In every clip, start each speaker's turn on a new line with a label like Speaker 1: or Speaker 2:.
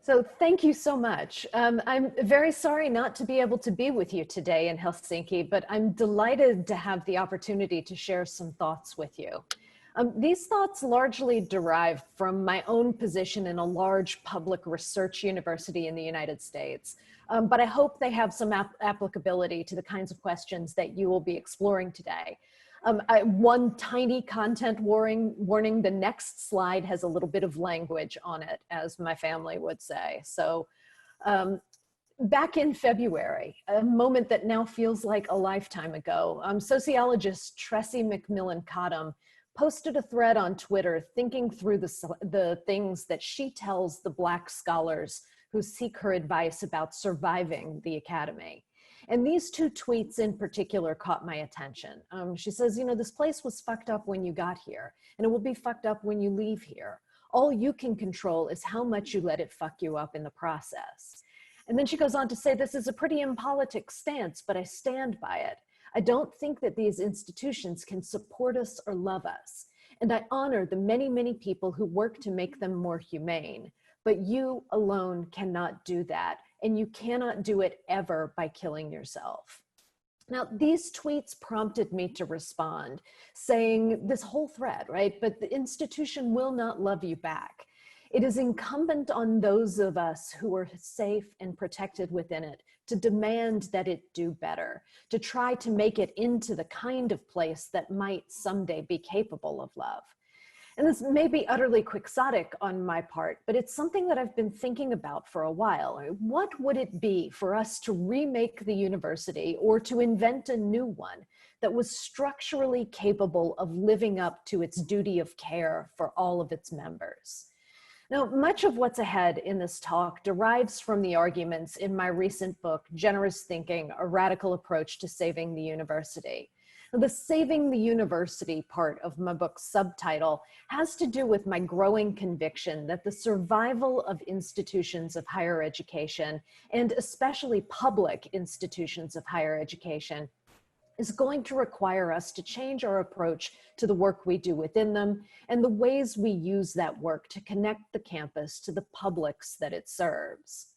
Speaker 1: So thank you so much. I'm very sorry not to be able to be with you today in Helsinki, but I'm delighted to have the opportunity to share some thoughts with you. These thoughts largely derive from my own position in a large public research university in the United States, but I hope they have some applicability to the kinds of questions that you will be exploring today. One tiny content warning, the next slide has a little bit of language on it, as my family would say. So back in February, a moment that now feels like a lifetime ago, sociologist Tressie McMillan Cottom posted a thread on Twitter thinking through the things that she tells the Black scholars who seek her advice about surviving the academy. And these two tweets in particular caught my attention. She says, you know, this place was fucked up when you got here, and it will be fucked up when you leave here. All you can control is how much you let it fuck you up in the process. And then she goes on to say, this is a pretty impolitic stance, but I stand by it. I don't think that these institutions can support us or love us. And I honor the many, many people who work to make them more humane. But you alone cannot do that. And you cannot do it ever by killing yourself. Now, these tweets prompted me to respond, saying this whole thread, right? But the institution will not love you back. It is incumbent on those of us who are safe and protected within it to demand that it do better, to try to make it into the kind of place that might someday be capable of love. And this may be utterly quixotic on my part, but it's something that I've been thinking about for a while. What would it be for us to remake the university or to invent a new one that was structurally capable of living up to its duty of care for all of its members? Now, much of what's ahead in this talk derives from the arguments in my recent book, Generous Thinking, A Radical Approach to Saving the University. The Saving the University part of my book's subtitle has to do with my growing conviction that the survival of institutions of higher education, and especially public institutions of higher education, is going to require us to change our approach to the work we do within them and the ways we use that work to connect the campus to the publics that it serves.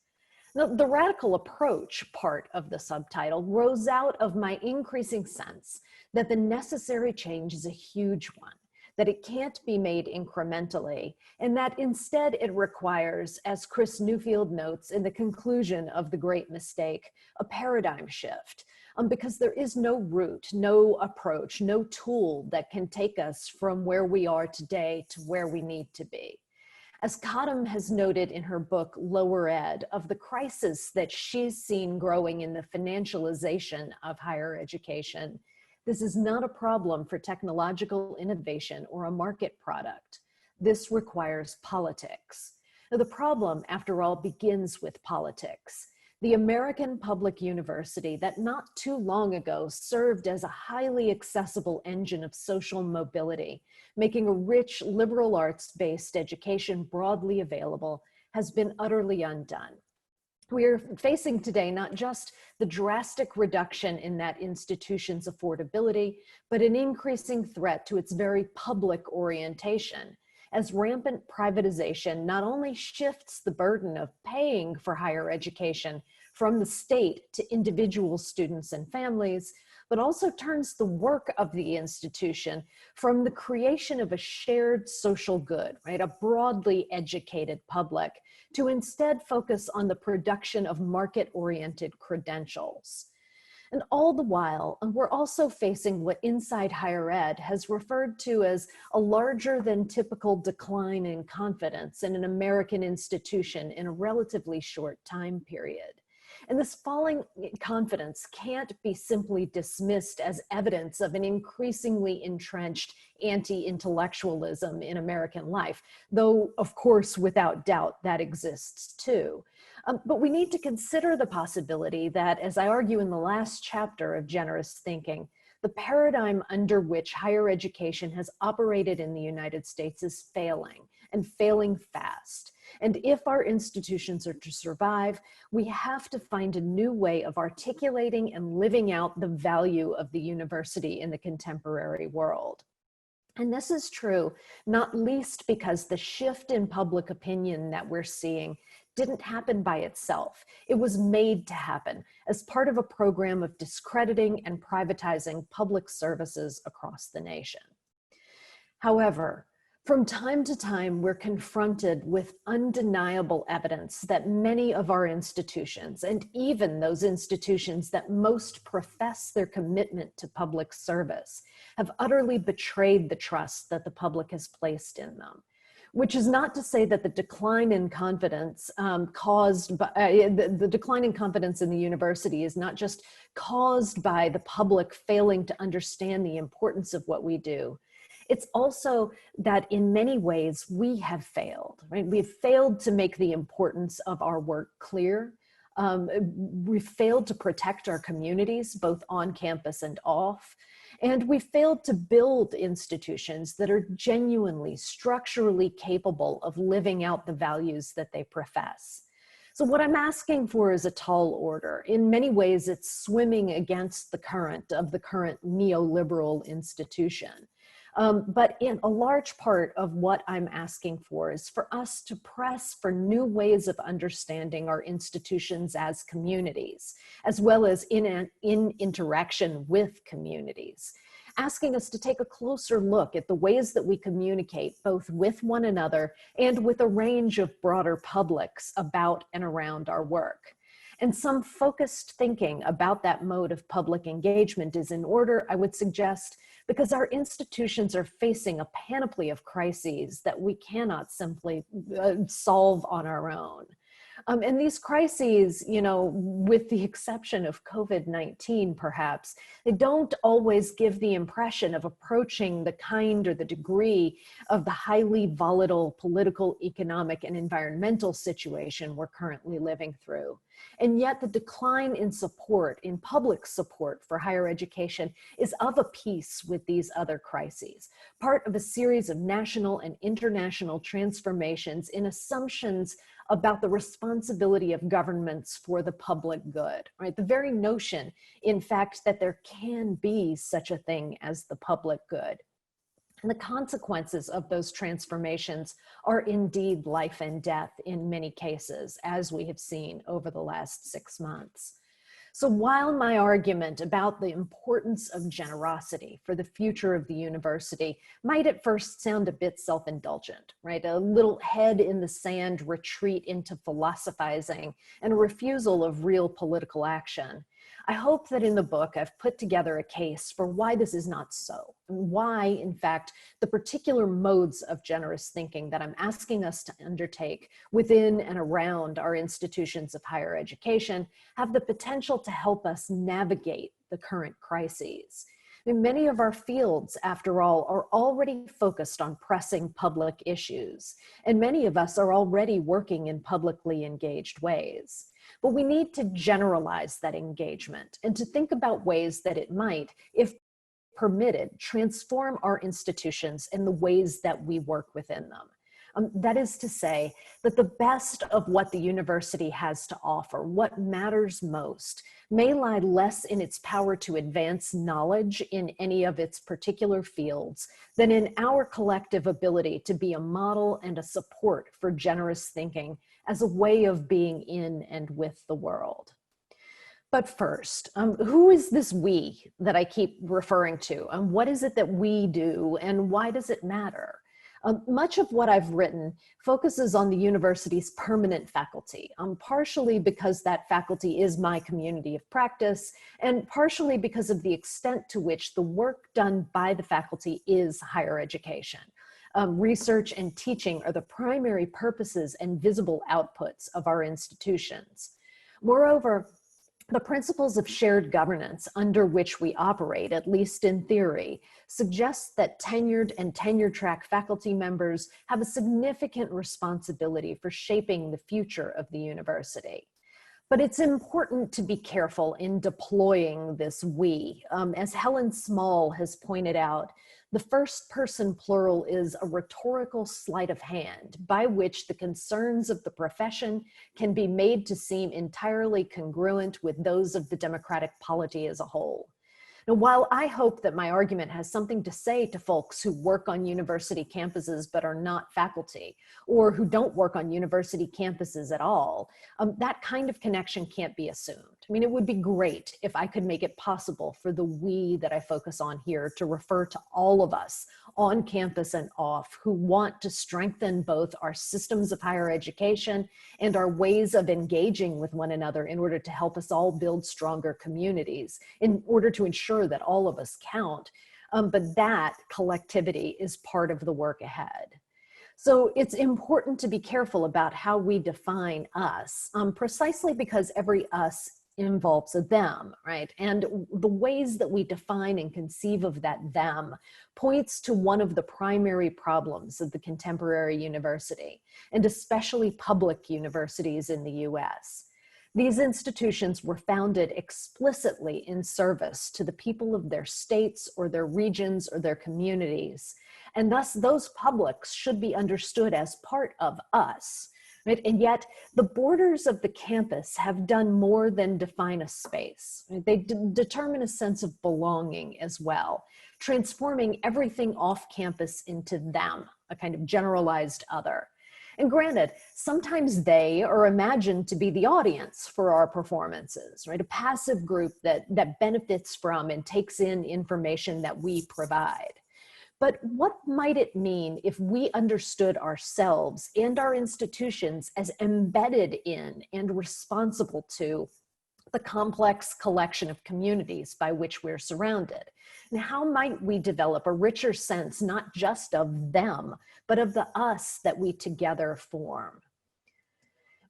Speaker 1: Now, the radical approach part of the subtitle rose out of my increasing sense that the necessary change is a huge one, that it can't be made incrementally, and that instead it requires, as Chris Newfield notes in the conclusion of The Great Mistake, a paradigm shift, because there is no route, no approach, no tool that can take us from where we are today to where we need to be. As Cottom has noted in her book, Lower Ed, of the crisis that she's seen growing in the financialization of higher education, this is not a problem for technological innovation or a market product. This requires politics. Now, the problem, after all, begins with politics. The American public university that not too long ago served as a highly accessible engine of social mobility, making a rich liberal arts-based education broadly available, has been utterly undone. We are facing today not just the drastic reduction in that institution's affordability, but an increasing threat to its very public orientation, as rampant privatization not only shifts the burden of paying for higher education from the state to individual students and families, but also turns the work of the institution from the creation of a shared social good, right, a broadly educated public, to instead focus on the production of market-oriented credentials. And all the while, we're also facing what Inside Higher Ed has referred to as a larger than typical decline in confidence in an American institution in a relatively short time period. And this falling confidence can't be simply dismissed as evidence of an increasingly entrenched anti-intellectualism in American life, though, of course, without doubt, that exists too. But we need to consider the possibility that, as I argue in the last chapter of Generous Thinking, the paradigm under which higher education has operated in the United States is failing, and failing fast. And if our institutions are to survive, we have to find a new way of articulating and living out the value of the university in the contemporary world. And this is true, not least because the shift in public opinion that we're seeing didn't happen by itself. It was made to happen as part of a program of discrediting and privatizing public services across the nation. However, from time to time, we're confronted with undeniable evidence that many of our institutions, and even those institutions that most profess their commitment to public service, have utterly betrayed the trust that the public has placed in them. Which is not to say that the decline in confidence caused by the decline in confidence in the university is not just caused by the public failing to understand the importance of what we do. It's also that in many ways we have failed, right? We've failed to make the importance of our work clear. We've failed to protect our communities, both on campus and off. And we failed to build institutions that are genuinely, structurally capable of living out the values that they profess. So what I'm asking for is a tall order. In many ways, it's swimming against the current of the current neoliberal institution. But in a large part of what I'm asking for is for us to press for new ways of understanding our institutions as communities, as well as in interaction with communities, asking us to take a closer look at the ways that we communicate both with one another and with a range of broader publics about and around our work. And some focused thinking about that mode of public engagement is in order, I would suggest, because our institutions are facing a panoply of crises that we cannot simply solve on our own. And these crises, you know, with the exception of COVID-19 perhaps, they don't always give the impression of approaching the kind or the degree of the highly volatile political, economic, and environmental situation we're currently living through. And yet the decline in support, in public support for higher education is of a piece with these other crises, part of a series of national and international transformations in assumptions about the responsibility of governments for the public good, right? The very notion, in fact, that there can be such a thing as the public good. And the consequences of those transformations are indeed life and death in many cases, as we have seen over the last 6 months. So while my argument about the importance of generosity for the future of the university might at first sound a bit self-indulgent, right? A little head in the sand retreat into philosophizing and a refusal of real political action, I hope that in the book I've put together a case for why this is not so, and why, in fact, the particular modes of generous thinking that I'm asking us to undertake within and around our institutions of higher education have the potential to help us navigate the current crises. I mean, many of our fields, after all, are already focused on pressing public issues, and many of us are already working in publicly engaged ways. But we need to generalize that engagement and to think about ways that it might, if permitted, transform our institutions and the ways that we work within them. That is to say that the best of what the university has to offer, what matters most, may lie less in its power to advance knowledge in any of its particular fields than in our collective ability to be a model and a support for generous thinking as a way of being in and with the world. But first, who is this we that I keep referring to? What is it that we do and why does it matter? Much of what I've written focuses on the university's permanent faculty, partially because that faculty is my community of practice, and partially because of the extent to which the work done by the faculty is higher education. Research and teaching are the primary purposes and visible outputs of our institutions. Moreover, the principles of shared governance under which we operate, at least in theory, suggest that tenured and tenure-track faculty members have a significant responsibility for shaping the future of the university. But it's important to be careful in deploying this we. As Helen Small has pointed out, the first person plural is a rhetorical sleight of hand by which the concerns of the profession can be made to seem entirely congruent with those of the democratic polity as a whole. Now, while I hope that my argument has something to say to folks who work on university campuses but are not faculty, or who don't work on university campuses at all, that kind of connection can't be assumed. I mean, it would be great if I could make it possible for the we that I focus on here to refer to all of us on campus and off who want to strengthen both our systems of higher education and our ways of engaging with one another in order to help us all build stronger communities, in order to ensure that all of us count, but that collectivity is part of the work ahead. So it's important to be careful about how we define us, precisely because every us involves a them, right? And the ways that we define and conceive of that them points to one of the primary problems of the contemporary university, and especially public universities in the US. These institutions were founded explicitly in service to the people of their states or their regions or their communities. And thus those publics should be understood as part of us, right? And yet the borders of the campus have done more than define a space. Right? They determine a sense of belonging as well, transforming everything off campus into them, a kind of generalized other. And granted, sometimes they are imagined to be the audience for our performances, right? A passive group that benefits from and takes in information that we provide. But what might it mean if we understood ourselves and our institutions as embedded in and responsible to the complex collection of communities by which we're surrounded? And how might we develop a richer sense, not just of them, but of the us that we together form?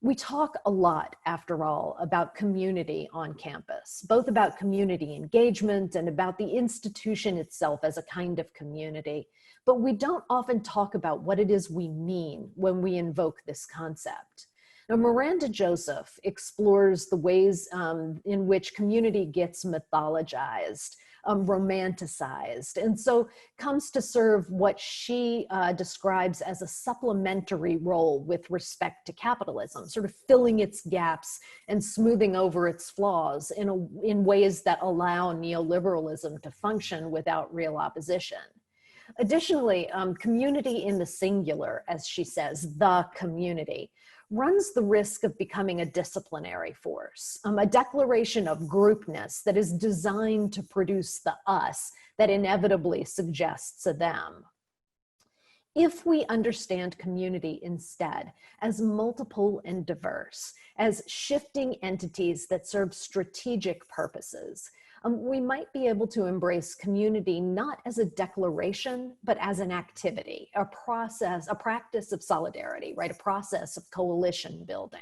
Speaker 1: We talk a lot, after all, about community on campus, both about community engagement and about the institution itself as a kind of community. But we don't often talk about what it is we mean when we invoke this concept. Now, Miranda Joseph explores the ways in which community gets mythologized, romanticized, and so comes to serve what she describes as a supplementary role with respect to capitalism, sort of filling its gaps and smoothing over its flaws in ways that allow neoliberalism to function without real opposition. Additionally, community in the singular, as she says, the community, runs the risk of becoming a disciplinary force, a declaration of groupness that is designed to produce the us that inevitably suggests a them. If we understand community instead as multiple and diverse, as shifting entities that serve strategic purposes, we might be able to embrace community not as a declaration, but as an activity, a process, a practice of solidarity, right? A process of coalition building.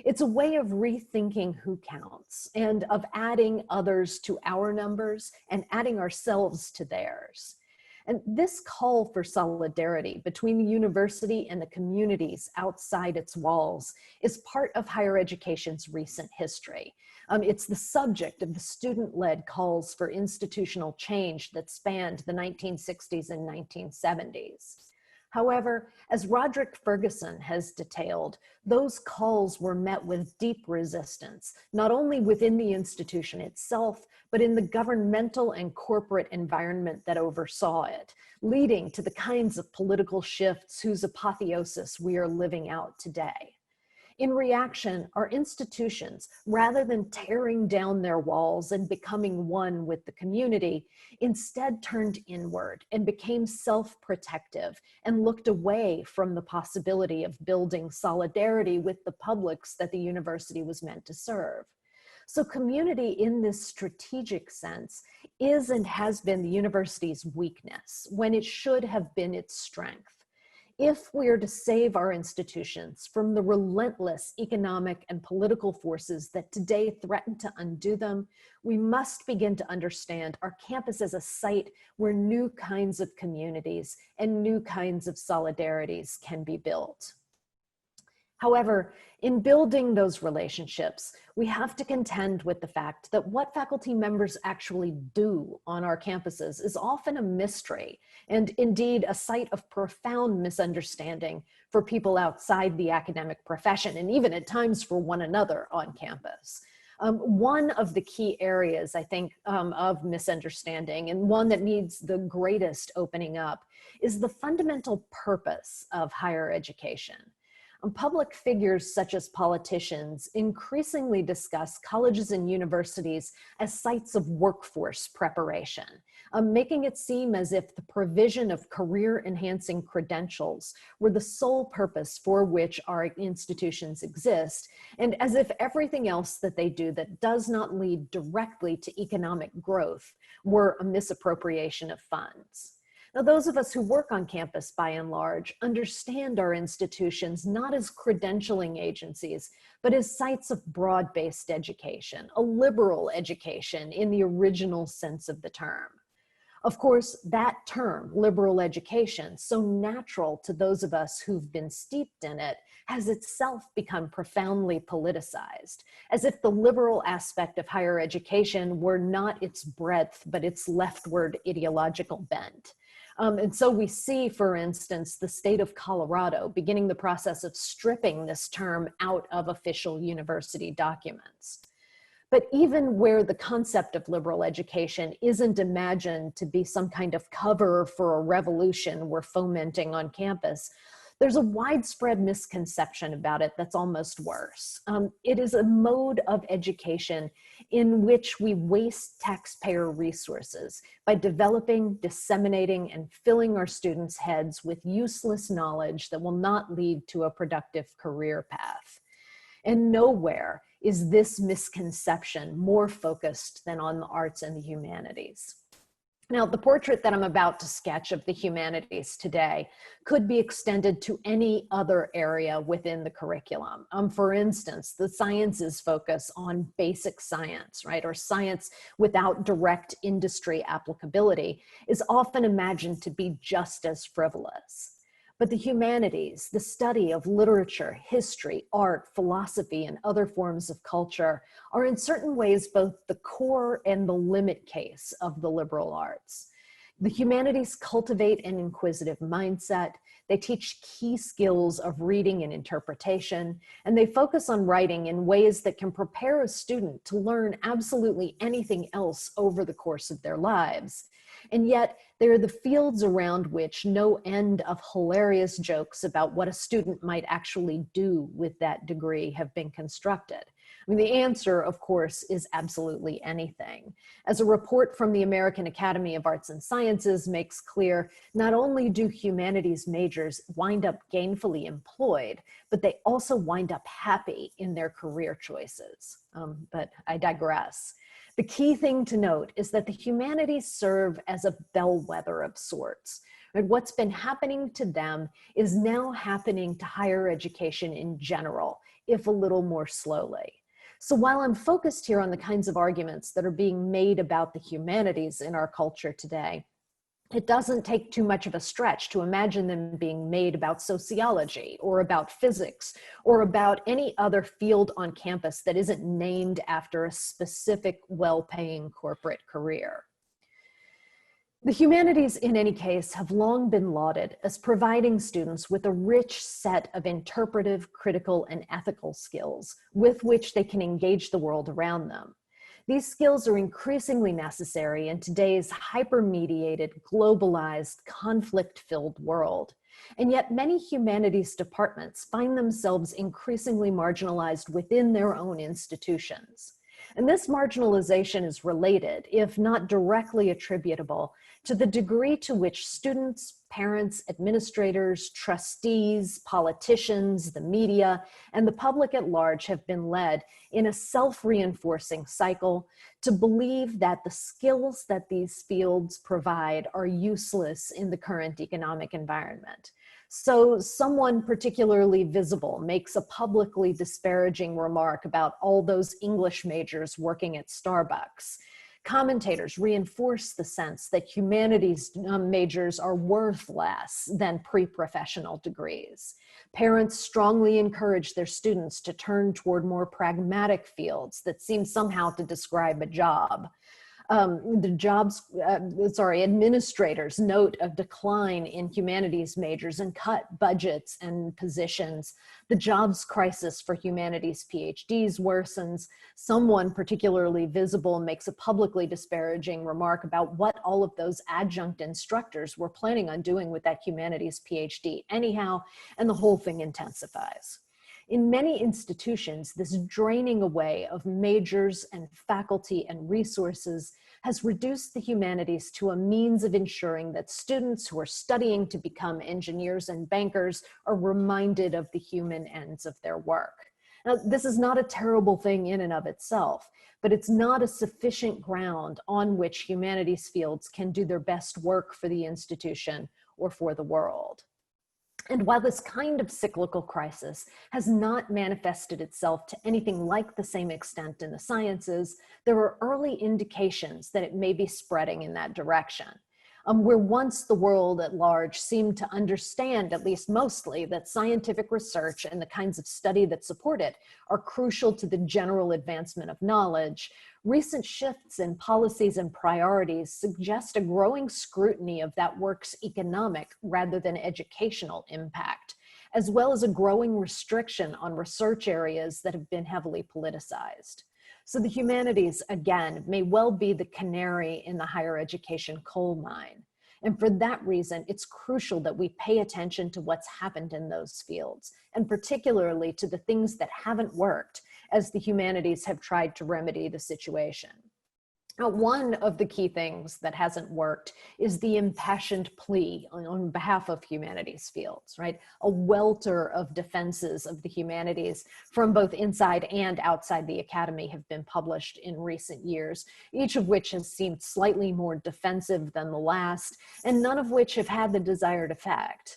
Speaker 1: It's a way of rethinking who counts and of adding others to our numbers and adding ourselves to theirs. And this call for solidarity between the university and the communities outside its walls is part of higher education's recent history. It's the subject of the student-led calls for institutional change that spanned the 1960s and 1970s. However, as Roderick Ferguson has detailed, those calls were met with deep resistance, not only within the institution itself, but in the governmental and corporate environment that oversaw it, leading to the kinds of political shifts whose apotheosis we are living out today. In reaction, our institutions, rather than tearing down their walls and becoming one with the community, instead turned inward and became self-protective and looked away from the possibility of building solidarity with the publics that the university was meant to serve. So community in this strategic sense is and has been the university's weakness when it should have been its strength. If we are to save our institutions from the relentless economic and political forces that today threaten to undo them, we must begin to understand our campus as a site where new kinds of communities and new kinds of solidarities can be built. However, in building those relationships, we have to contend with the fact that what faculty members actually do on our campuses is often a mystery, and indeed a site of profound misunderstanding for people outside the academic profession, and even at times for one another on campus. One of the key areas, I think, of misunderstanding, and one that needs the greatest opening up, is the fundamental purpose of higher education. Public figures such as politicians increasingly discuss colleges and universities as sites of workforce preparation, making it seem as if the provision of career-enhancing credentials were the sole purpose for which our institutions exist, and as if everything else that they do that does not lead directly to economic growth were a misappropriation of funds. Now, those of us who work on campus, by and large, understand our institutions not as credentialing agencies, but as sites of broad-based education, a liberal education in the original sense of the term. Of course, that term, liberal education, so natural to those of us who've been steeped in it, has itself become profoundly politicized, as if the liberal aspect of higher education were not its breadth, but its leftward ideological bent. And so we see, for instance, the state of Colorado beginning the process of stripping this term out of official university documents. But even where the concept of liberal education isn't imagined to be some kind of cover for a revolution we're fomenting on campus, there's a widespread misconception about it that's almost worse. It is a mode of education in which we waste taxpayer resources by developing, disseminating, and filling our students' heads with useless knowledge that will not lead to a productive career path. And nowhere is this misconception more focused than on the arts and the humanities. Now, the portrait that I'm about to sketch of the humanities today could be extended to any other area within the curriculum. For instance, the sciences focus on basic science, right, or science without direct industry applicability, is often imagined to be just as frivolous. But the humanities, the study of literature, history, art, philosophy, and other forms of culture are in certain ways both the core and the limit case of the liberal arts. The humanities cultivate an inquisitive mindset, they teach key skills of reading and interpretation, and they focus on writing in ways that can prepare a student to learn absolutely anything else over the course of their lives. And yet, they are the fields around which no end of hilarious jokes about what a student might actually do with that degree have been constructed. I mean, the answer, of course, is absolutely anything. As a report from the American Academy of Arts and Sciences makes clear, not only do humanities majors wind up gainfully employed, but they also wind up happy in their career choices. But I digress. The key thing to note is that the humanities serve as a bellwether of sorts. And what's been happening to them is now happening to higher education in general, if a little more slowly. So while I'm focused here on the kinds of arguments that are being made about the humanities in our culture today, it doesn't take too much of a stretch to imagine them being made about sociology or about physics or about any other field on campus that isn't named after a specific well-paying corporate career. The humanities, in any case, have long been lauded as providing students with a rich set of interpretive, critical, and ethical skills with which they can engage the world around them. These skills are increasingly necessary in today's hyper-mediated, globalized, conflict-filled world. And yet many humanities departments find themselves increasingly marginalized within their own institutions. And this marginalization is related, if not directly attributable, to the degree to which students, parents, administrators, trustees, politicians, the media, and the public at large have been led in a self-reinforcing cycle to believe that the skills that these fields provide are useless in the current economic environment. So someone particularly visible makes a publicly disparaging remark about all those English majors working at Starbucks. Commentators reinforce the sense that humanities majors are worth less than pre-professional degrees. Parents strongly encourage their students to turn toward more pragmatic fields that seem somehow to describe a job. Administrators note a decline in humanities majors and cut budgets and positions. The jobs crisis for humanities PhDs worsens. Someone particularly visible makes a publicly disparaging remark about what all of those adjunct instructors were planning on doing with that humanities PhD anyhow, and the whole thing intensifies. In many institutions, this draining away of majors and faculty and resources has reduced the humanities to a means of ensuring that students who are studying to become engineers and bankers are reminded of the human ends of their work. Now, this is not a terrible thing in and of itself, but it's not a sufficient ground on which humanities fields can do their best work for the institution or for the world. And while this kind of cyclical crisis has not manifested itself to anything like the same extent in the sciences, there are early indications that it may be spreading in that direction. Where once the world at large seemed to understand, at least mostly, that scientific research and the kinds of study that support it are crucial to the general advancement of knowledge, recent shifts in policies and priorities suggest a growing scrutiny of that work's economic rather than educational impact, as well as a growing restriction on research areas that have been heavily politicized. So the humanities, again, may well be the canary in the higher education coal mine. And for that reason, it's crucial that we pay attention to what's happened in those fields, and particularly to the things that haven't worked as the humanities have tried to remedy the situation. Now, one of the key things that hasn't worked is the impassioned plea on behalf of humanities fields, right? A welter of defenses of the humanities from both inside and outside the academy have been published in recent years, each of which has seemed slightly more defensive than the last, and none of which have had the desired effect.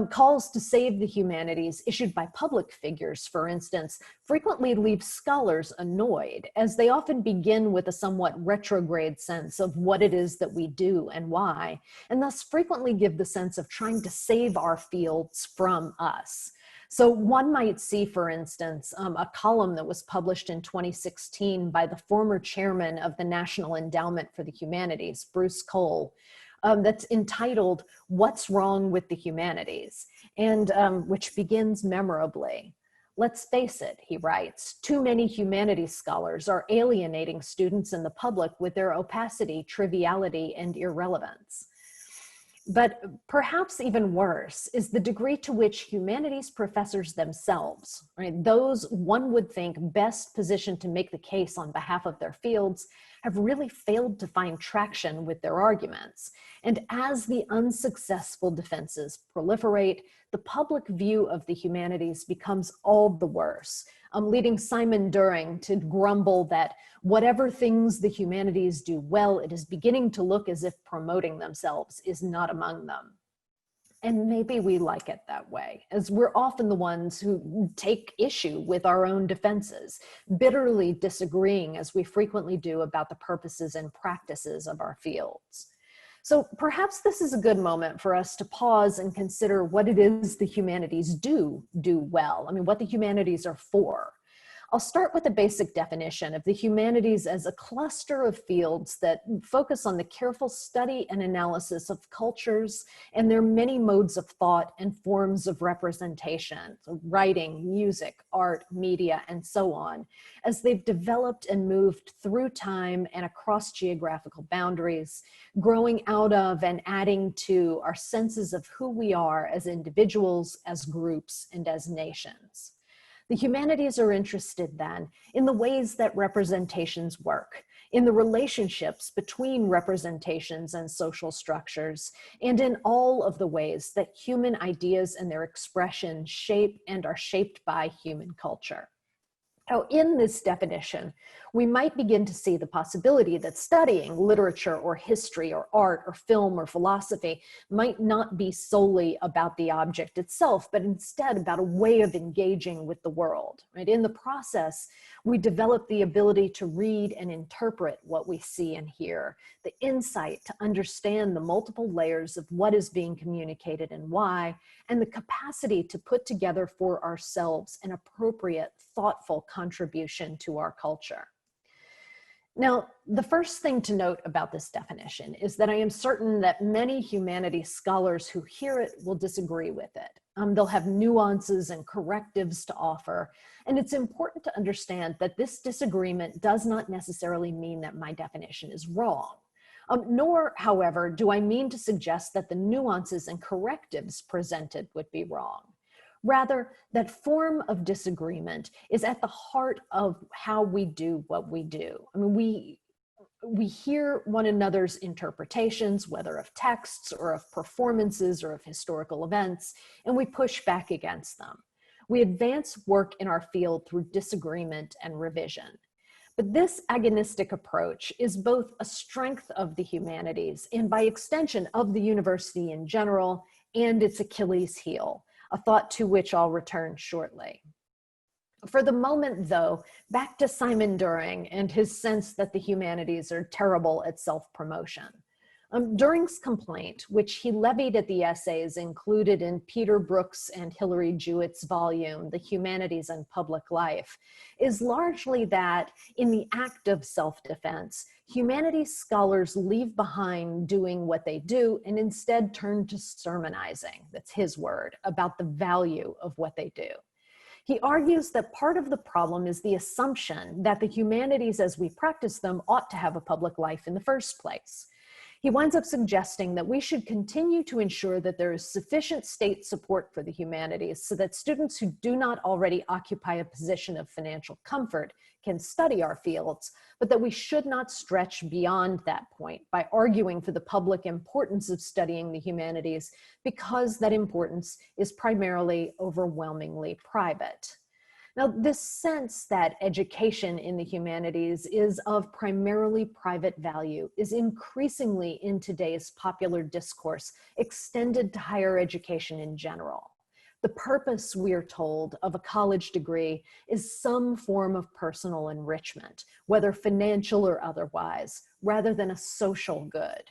Speaker 1: Calls to save the humanities issued by public figures, for instance, frequently leave scholars annoyed, as they often begin with a somewhat retrograde sense of what it is that we do and why, and thus frequently give the sense of trying to save our fields from us. So one might see, for instance, a column that was published in 2016 by the former chairman of the National Endowment for the Humanities, Bruce Cole, that's entitled, "What's Wrong with the Humanities?" and which begins memorably. "Let's face it," he writes, "too many humanities scholars are alienating students and the public with their opacity, triviality, and irrelevance." But perhaps even worse is the degree to which humanities professors themselves, right, those one would think best positioned to make the case on behalf of their fields, have really failed to find traction with their arguments. And as the unsuccessful defenses proliferate, the public view of the humanities becomes all the worse, leading Simon During to grumble that whatever things the humanities do well, it is beginning to look as if promoting themselves is not among them. And maybe we like it that way, as we're often the ones who take issue with our own defenses, bitterly disagreeing as we frequently do about the purposes and practices of our fields. So perhaps this is a good moment for us to pause and consider what it is the humanities do well. I mean, what the humanities are for. I'll start with a basic definition of the humanities as a cluster of fields that focus on the careful study and analysis of cultures and their many modes of thought and forms of representation, so writing, music, art, media, and so on, as they've developed and moved through time and across geographical boundaries, growing out of and adding to our senses of who we are as individuals, as groups, and as nations. The humanities are interested then in the ways that representations work, in the relationships between representations and social structures, and in all of the ways that human ideas and their expression shape and are shaped by human culture. Now, in this definition, we might begin to see the possibility that studying literature or history or art or film or philosophy might not be solely about the object itself, but instead about a way of engaging with the world, right? In the process, we develop the ability to read and interpret what we see and hear, the insight to understand the multiple layers of what is being communicated and why, and the capacity to put together for ourselves an appropriate, thoughtful contribution to our culture. Now, the first thing to note about this definition is that I am certain that many humanities scholars who hear it will disagree with it. They'll have nuances and correctives to offer, and it's important to understand that this disagreement does not necessarily mean that my definition is wrong. Nor, however, do I mean to suggest that the nuances and correctives presented would be wrong. Rather, that form of disagreement is at the heart of how we do what we do. I mean, we hear one another's interpretations, whether of texts or of performances or of historical events, and we push back against them. We advance work in our field through disagreement and revision. But this agonistic approach is both a strength of the humanities and by extension of the university in general, and its Achilles heel, a thought to which I'll return shortly. For the moment, though, back to Simon During and his sense that the humanities are terrible at self-promotion. During's complaint, which he levied at the essays included in Peter Brooks and Hilary Jewett's volume, The Humanities and Public Life, is largely that in the act of self-defense, humanities scholars leave behind doing what they do and instead turn to sermonizing, that's his word, about the value of what they do. He argues that part of the problem is the assumption that the humanities as we practice them ought to have a public life in the first place. He winds up suggesting that we should continue to ensure that there is sufficient state support for the humanities so that students who do not already occupy a position of financial comfort can study our fields, but that we should not stretch beyond that point by arguing for the public importance of studying the humanities because that importance is primarily overwhelmingly private. Now, this sense that education in the humanities is of primarily private value is increasingly in today's popular discourse extended to higher education in general. The purpose, we're told, of a college degree is some form of personal enrichment, whether financial or otherwise, rather than a social good.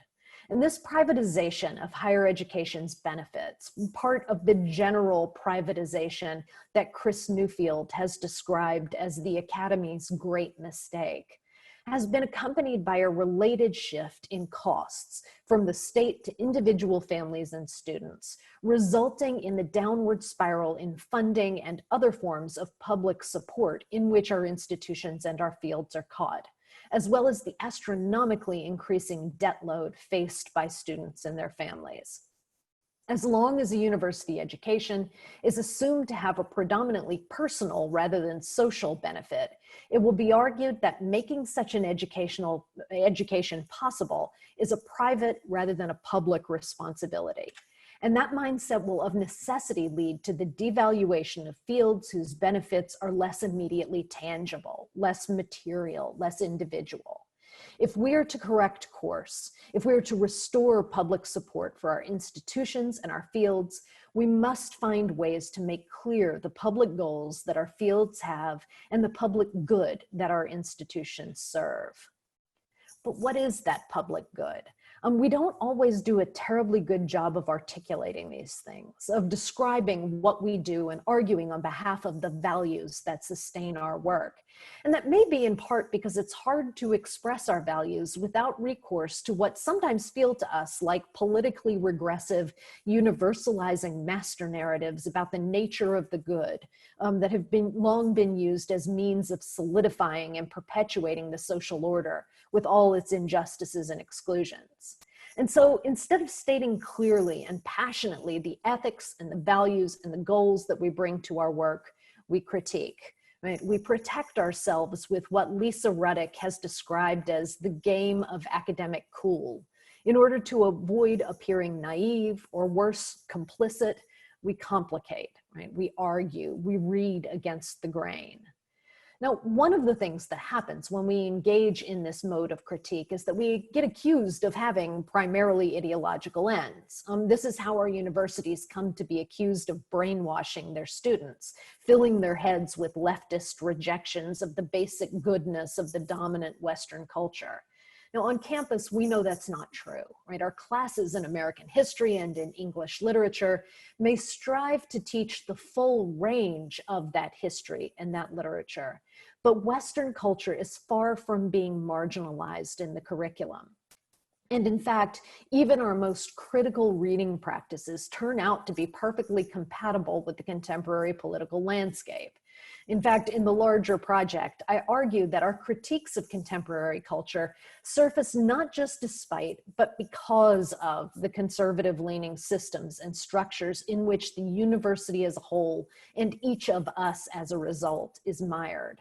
Speaker 1: And this privatization of higher education's benefits, part of the general privatization that Chris Newfield has described as the Academy's great mistake, has been accompanied by a related shift in costs from the state to individual families and students, resulting in the downward spiral in funding and other forms of public support in which our institutions and our fields are caught, as well as the astronomically increasing debt load faced by students and their families. As long as a university education is assumed to have a predominantly personal rather than social benefit, it will be argued that making such an education possible is a private rather than a public responsibility. And that mindset will of necessity lead to the devaluation of fields whose benefits are less immediately tangible, less material, less individual. If we are to correct course, if we are to restore public support for our institutions and our fields, we must find ways to make clear the public goals that our fields have and the public good that our institutions serve. But what is that public good? We don't always do a terribly good job of articulating these things, of describing what we do and arguing on behalf of the values that sustain our work. And that may be in part because it's hard to express our values without recourse to what sometimes feel to us like politically regressive, universalizing master narratives about the nature of the good that have long been used as means of solidifying and perpetuating the social order with all its injustices and exclusions. And so instead of stating clearly and passionately the ethics and the values and the goals that we bring to our work, we critique. Right? We protect ourselves with what Lisa Ruddick has described as the game of academic cool. In order to avoid appearing naive or worse, complicit, we complicate, right? We argue, we read against the grain. Now, one of the things that happens when we engage in this mode of critique is that we get accused of having primarily ideological ends. This is how our universities come to be accused of brainwashing their students, filling their heads with leftist rejections of the basic goodness of the dominant Western culture. Now, on campus, we know that's not true, right? Our classes in American history and in English literature may strive to teach the full range of that history and that literature. but Western culture is far from being marginalized in the curriculum. And in fact, even our most critical reading practices turn out to be perfectly compatible with the contemporary political landscape. In fact, in the larger project, I argue that our critiques of contemporary culture surface not just despite, but because of the conservative-leaning systems and structures in which the university as a whole, and each of us as a result, is mired.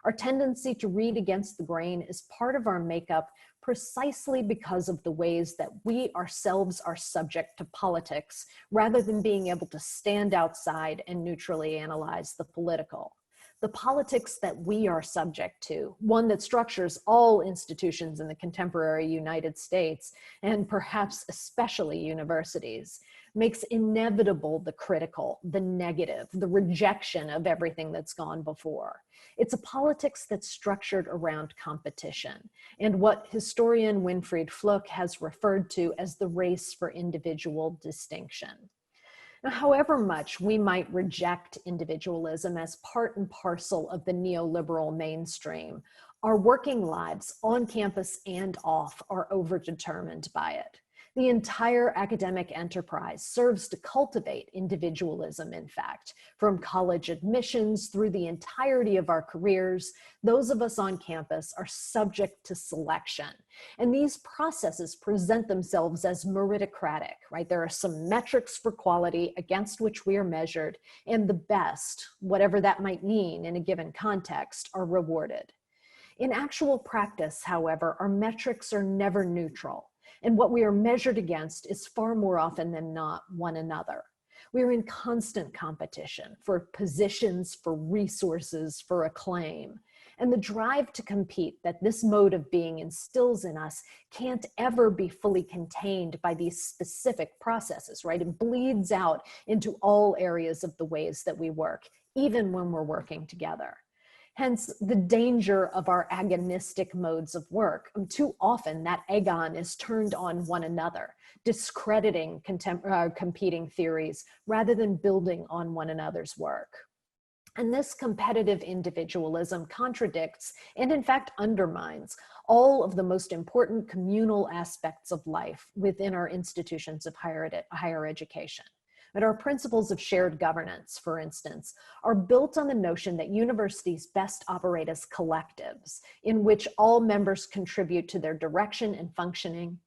Speaker 1: Our tendency to read against the grain is part of our makeup precisely because of the ways that we ourselves are subject to politics, rather than being able to stand outside and neutrally analyze the political. The politics that we are subject to, one that structures all institutions in the contemporary United States, and perhaps especially universities, makes inevitable the critical, the negative, the rejection of everything that's gone before. It's a politics that's structured around competition, and what historian Winfried Fluck has referred to as the race for individual distinction. Now, however much we might reject individualism as part and parcel of the neoliberal mainstream, our working lives on campus and off are overdetermined by it. The entire academic enterprise serves to cultivate individualism, in fact. From college admissions through the entirety of our careers, those of us on campus are subject to selection. And these processes present themselves as meritocratic, right? There are some metrics for quality against which we are measured, and the best, whatever that might mean in a given context, are rewarded. In actual practice, however, our metrics are never neutral. And what we are measured against is far more often than not one another. We are in constant competition for positions, for resources, for acclaim. And the drive to compete that this mode of being instills in us can't ever be fully contained by these specific processes, right? It bleeds out into all areas of the ways that we work, even when we're working together. Hence, the danger of our agonistic modes of work. Too often, that agon is turned on one another, discrediting competing theories rather than building on one another's work. And this competitive individualism contradicts and, in fact, undermines all of the most important communal aspects of life within our institutions of higher education. But our principles of shared governance, for instance, are built on the notion that universities best operate as collectives, in which all members contribute to their direction and functioning.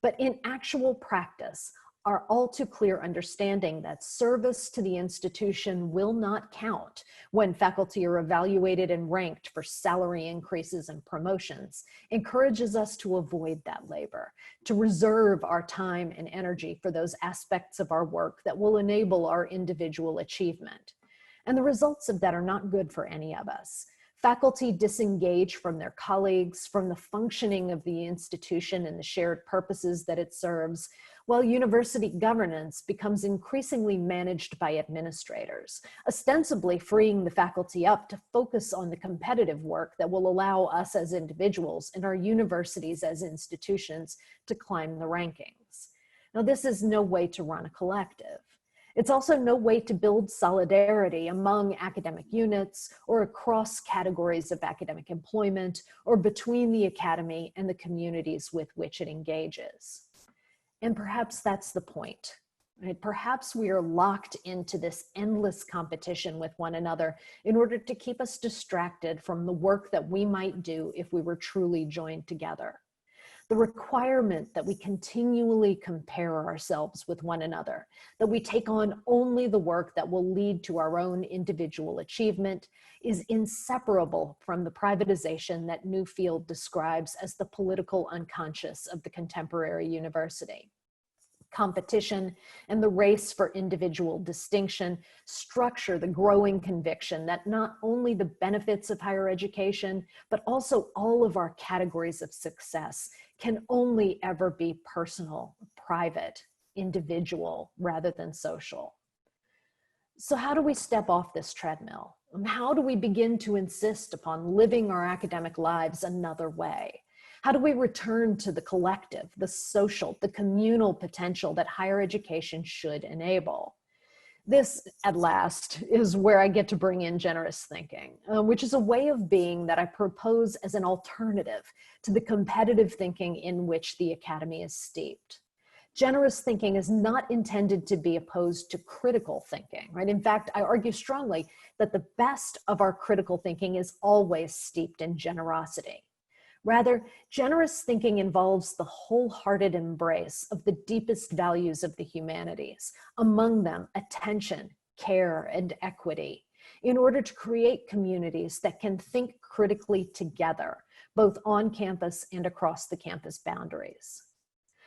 Speaker 1: But in actual practice, our all too clear understanding that service to the institution will not count when faculty are evaluated and ranked for salary increases and promotions encourages us to avoid that labor, to reserve our time and energy for those aspects of our work that will enable our individual achievement. And the results of that are not good for any of us. Faculty disengage from their colleagues, from the functioning of the institution and the shared purposes that it serves, while university governance becomes increasingly managed by administrators, ostensibly freeing the faculty up to focus on the competitive work that will allow us as individuals and our universities as institutions to climb the rankings. Now, this is no way to run a collective. It's also no way to build solidarity among academic units or across categories of academic employment or between the academy and the communities with which it engages. And perhaps that's the point, right? Perhaps we are locked into this endless competition with one another in order to keep us distracted from the work that we might do if we were truly joined together. The requirement that we continually compare ourselves with one another, that we take on only the work that will lead to our own individual achievement, is inseparable from the privatization that Newfield describes as the political unconscious of the contemporary university. Competition and the race for individual distinction structure the growing conviction that not only the benefits of higher education, but also all of our categories of success can only ever be personal, private, individual, rather than social. So how do we step off this treadmill? How do we begin to insist upon living our academic lives another way? How do we return to the collective, the social, the communal potential that higher education should enable? This, at last, is where I get to bring in generous thinking, which is a way of being that I propose as an alternative to the competitive thinking in which the academy is steeped. Generous thinking is not intended to be opposed to critical thinking, right? In fact, I argue strongly that the best of our critical thinking is always steeped in generosity. Rather, generous thinking involves the wholehearted embrace of the deepest values of the humanities, among them attention, care, and equity, in order to create communities that can think critically together, both on campus and across the campus boundaries.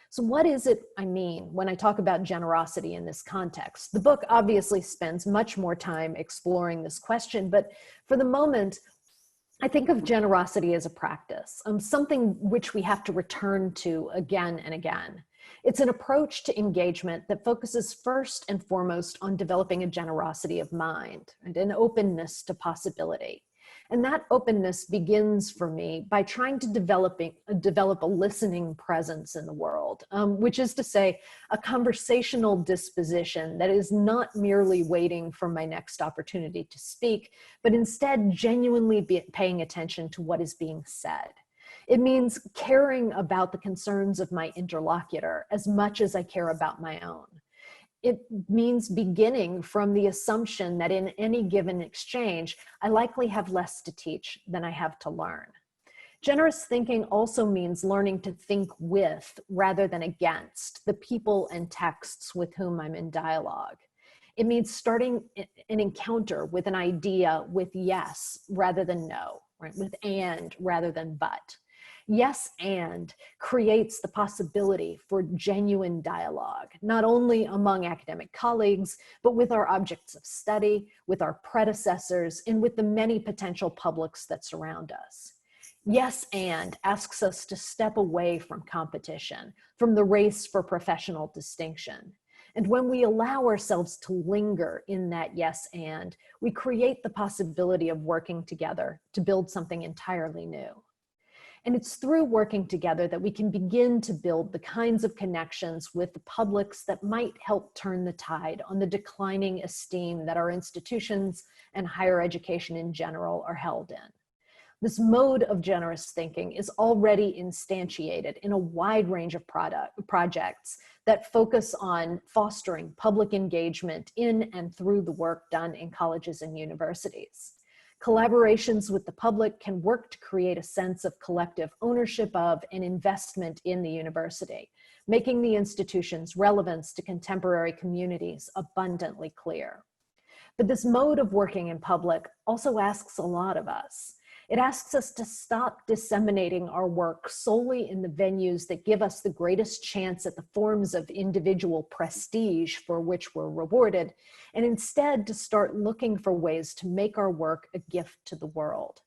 Speaker 1: So what is it I mean when I talk about generosity in this context? The book obviously spends much more time exploring this question, but for the moment, I think of generosity as a practice, something which we have to return to again and again. It's an approach to engagement that focuses first and foremost on developing a generosity of mind and an openness to possibility. And that openness begins for me by trying to develop a listening presence in the world, which is to say, a conversational disposition that is not merely waiting for my next opportunity to speak, but instead genuinely paying attention to what is being said. It means caring about the concerns of my interlocutor as much as I care about my own. It means beginning from the assumption that in any given exchange, I likely have less to teach than I have to learn. Generous thinking also means learning to think with rather than against the people and texts with whom I'm in dialogue. It means starting an encounter with an idea with yes rather than no, right? With and rather than but. Yes and creates the possibility for genuine dialogue, not only among academic colleagues, but with our objects of study, with our predecessors, and with the many potential publics that surround us. Yes and asks us to step away from competition, from the race for professional distinction. And when we allow ourselves to linger in that yes and, we create the possibility of working together to build something entirely new. And it's through working together that we can begin to build the kinds of connections with the publics that might help turn the tide on the declining esteem that our institutions and higher education in general are held in. This mode of generous thinking is already instantiated in a wide range of projects that focus on fostering public engagement in and through the work done in colleges and universities. Collaborations with the public can work to create a sense of collective ownership of and investment in the university, making the institution's relevance to contemporary communities abundantly clear. But this mode of working in public also asks a lot of us. It asks us to stop disseminating our work solely in the venues that give us the greatest chance at the forms of individual prestige for which we're rewarded, and instead to start looking for ways to make our work a gift to the world.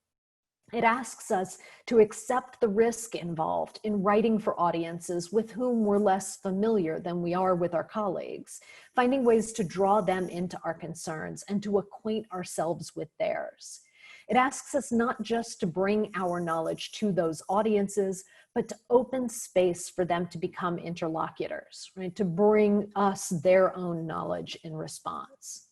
Speaker 1: It asks us to accept the risk involved in writing for audiences with whom we're less familiar than we are with our colleagues, finding ways to draw them into our concerns and to acquaint ourselves with theirs. It asks us not just to bring our knowledge to those audiences, but to open space for them to become interlocutors, right? To bring us their own knowledge in response.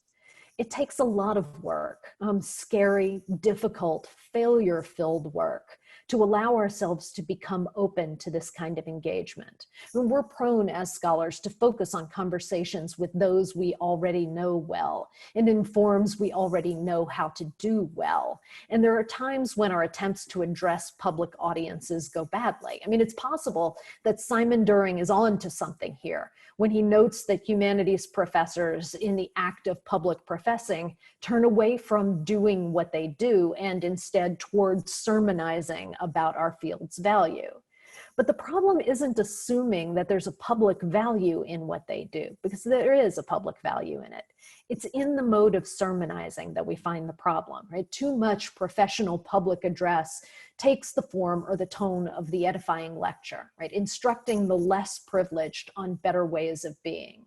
Speaker 1: It takes a lot of work, scary, difficult, failure-filled work, to allow ourselves to become open to this kind of engagement. And we're prone as scholars to focus on conversations with those we already know well and in forms we already know how to do well. And there are times when our attempts to address public audiences go badly. I mean, it's possible that Simon During is onto something here when he notes that humanities professors in the act of public professing turn away from doing what they do and instead towards sermonizing about our field's value. But the problem isn't assuming that there's a public value in what they do, because there is a public value in it. It's in the mode of sermonizing that we find the problem, right? Too much professional public address takes the form or the tone of the edifying lecture, right? Instructing the less privileged on better ways of being.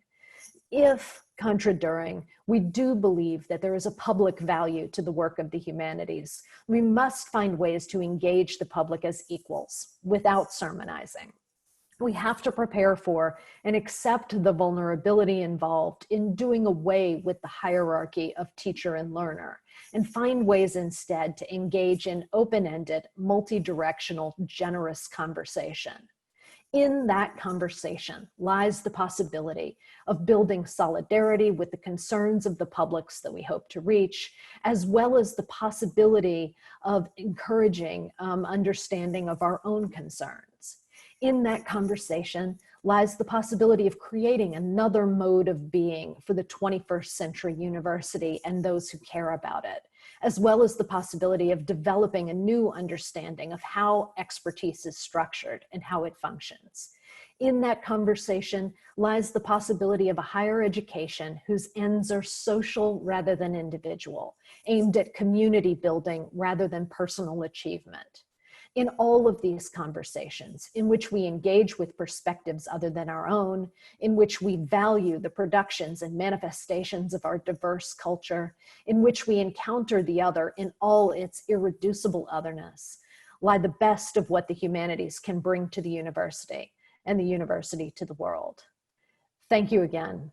Speaker 1: If, contra During, we do believe that there is a public value to the work of the humanities, we must find ways to engage the public as equals without sermonizing. We have to prepare for and accept the vulnerability involved in doing away with the hierarchy of teacher and learner, and find ways instead to engage in open-ended, multi-directional, generous conversation. In that conversation lies the possibility of building solidarity with the concerns of the publics that we hope to reach, as well as the possibility of encouraging understanding of our own concerns. In that conversation lies the possibility of creating another mode of being for the 21st century university and those who care about it, as well as the possibility of developing a new understanding of how expertise is structured and how it functions. In that conversation lies the possibility of a higher education whose ends are social rather than individual, aimed at community building rather than personal achievement. In all of these conversations, in which we engage with perspectives other than our own, in which we value the productions and manifestations of our diverse culture, in which we encounter the other in all its irreducible otherness, lie the best of what the humanities can bring to the university and the university to the world. Thank you again.